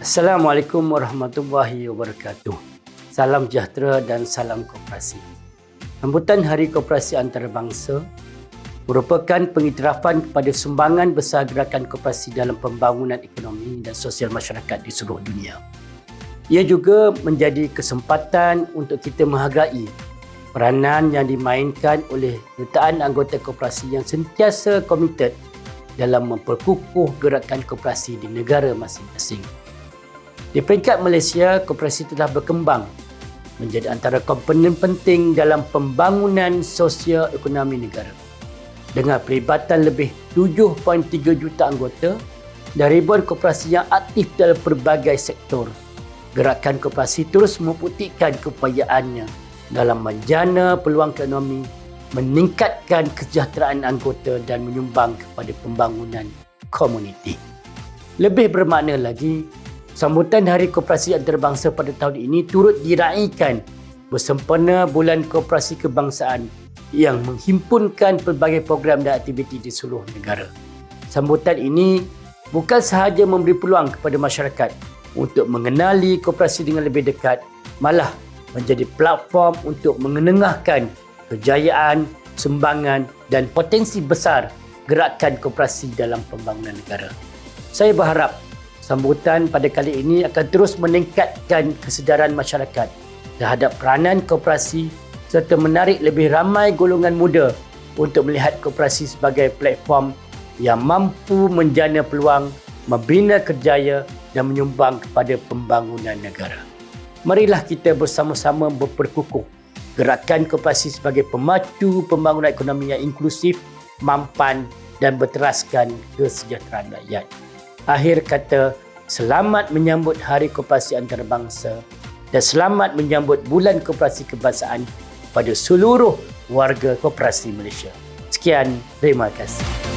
Assalamualaikum warahmatullahi wabarakatuh. Salam sejahtera dan salam koperasi. Sambutan Hari Koperasi Antarabangsa merupakan pengiktirafan kepada sumbangan besar gerakan koperasi dalam pembangunan ekonomi dan sosial masyarakat di seluruh dunia. Ia juga menjadi kesempatan untuk kita menghargai peranan yang dimainkan oleh jutaan anggota koperasi yang sentiasa komited dalam memperkukuh gerakan koperasi di negara masing-masing. Di peringkat Malaysia, koperasi telah berkembang menjadi antara komponen penting dalam pembangunan sosio-ekonomi negara. Dengan pelibatan lebih 7.3 juta anggota dan ribuan koperasi yang aktif dalam pelbagai sektor, gerakan koperasi terus membuktikan keupayaannya dalam menjana peluang ekonomi, meningkatkan kesejahteraan anggota dan menyumbang kepada pembangunan komuniti. Lebih bermakna lagi, sambutan Hari Koperasi Antarabangsa pada tahun ini turut diraikan bersempena Bulan Koperasi Kebangsaan yang menghimpunkan pelbagai program dan aktiviti di seluruh negara. Sambutan ini bukan sahaja memberi peluang kepada masyarakat untuk mengenali koperasi dengan lebih dekat, malah menjadi platform untuk mengenengahkan kejayaan, sumbangan dan potensi besar gerakan koperasi dalam pembangunan negara. Saya berharap sambutan pada kali ini akan terus meningkatkan kesedaran masyarakat terhadap peranan koperasi serta menarik lebih ramai golongan muda untuk melihat koperasi sebagai platform yang mampu menjana peluang, membina kerjaya dan menyumbang kepada pembangunan negara. Marilah kita bersama-sama berperkukuh gerakan koperasi sebagai pemacu pembangunan ekonomi yang inklusif, mampan dan berteraskan kesejahteraan rakyat. Akhir kata, selamat menyambut Hari Koperasi Antarabangsa dan selamat menyambut Bulan Koperasi Kebangsaan pada seluruh warga koperasi Malaysia. Sekian, terima kasih.